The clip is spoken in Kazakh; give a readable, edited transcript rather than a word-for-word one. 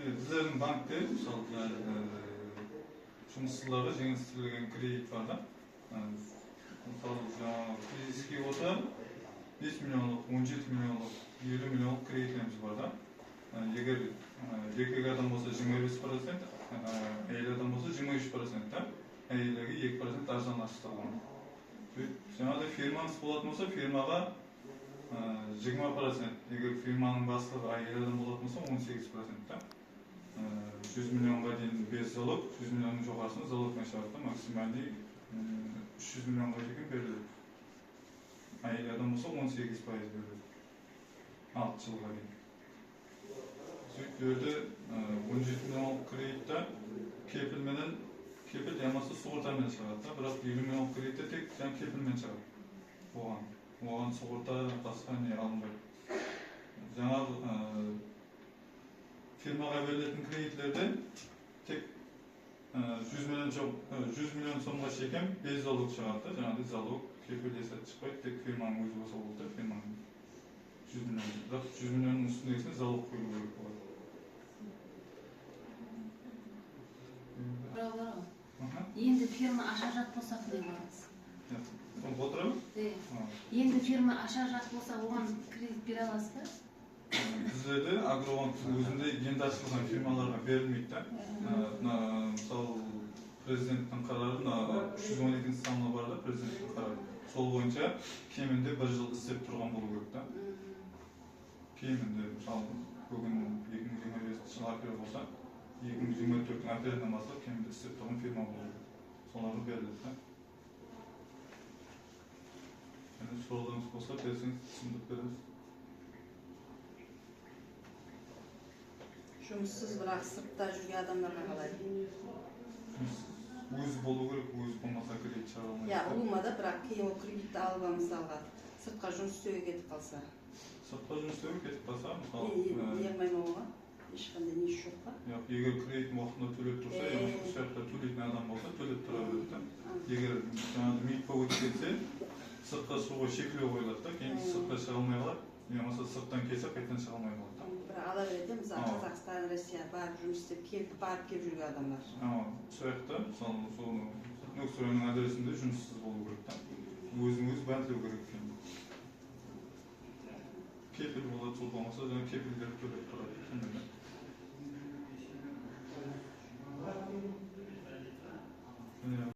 Bizlerin bankta misal жұмыссыздарға жеңілдетілген кредит бар да. Мысалы, физический болса 5 миллионлық, 17 миллионлық, 50 миллионлық кредитlerimiz бар да. Егер еркек адам болса 25%, әйел адам болса 23% да. Әйелдерге 2% арзанлаштырылған. Жаңағыдай фирмаңыз болатын болса, фирмаға 20%. Егер фирманың бастығы әйел адам болатын болса 18% да. 100 миллионға дейін без залог, 100 миллионның жоғарысында залогпен шығарды, максимальный 300 миллионға дейін беріледі. Әйел адам болса 18% беріледі. 6 жылға дейін. Сөйтті 17 миллион кредитті кепіл ямасы суғыртамен шығады. Бірақ 50 миллион кредитті тек кепілмен шығады. Оған суғырта басқа не алынбайды. Жаңағы фирмаға берілетін кредитлерде тек 100 миллион сомға шекем без залог шығады. Жаңағыдай залог кепіл есеп шықпайды, тек фирманың өзі болса болды, фирманың 100 миллион. Бірақ 100 миллионның үстіндегісіне залог қойылу керек болады. Енді фирма аша жат болса не барыз? Отырамыз? Енді фирма аша жат болса, оған кредит бере аласыз ба? Біздерде агробанктың өзінде енді ашылған фирмаларға берілмейді. Мысалы, президенттің қарары 312 санына бар да, президенттің қарары. Сол бойынша кемінде 1 жыл істеп тұрған болу керек та. Кемінде, мысалы, бүгін 2025 жыл апрель болса, 2024 апрельден бастап кемінде істеп тұрған фирма болу керек. Соларға беріледі да. Сұрағыңыз болса, берсеңіз түсіндіріп береміз. Жұмыссыз бірақ сыртта жүрген адамдарға қалай? Өзі болу керек, өзі болмаса кредит шығара алмайды. Я, болмады, бірақ кейін ол кредитті алып мысалға сыртқа жұмыс істеуге кетіп қалса. Сыртқа жұмыс істеуге кетіп қалса, мысалы, Не қылмай ма оған? Ешқандай не жоқ па? Егер кредиттің уақытында төлеп тұрса, осы сияқты төлейтін адам болса, төлеп тұра береді. Егер митпа өтіп кетсе, сыртқа шығуға шектеу қойылады да, кейін сыртқа шыға алмай қалады, немесе сырттан келсе, қайтадан шыға алмай қалады. Бірақ ала береді, мысалы Қазақстан, Россия барып жұмыс істеп барып келіп жүрген адамдар. Сояқта, мысалы, Нөксөренің адресінде жұмыссыз болу керек та. Өзін-өз бәнділеу керек екен. Кепіл болады, сол болмаса, кепілдер төлеп тұрады.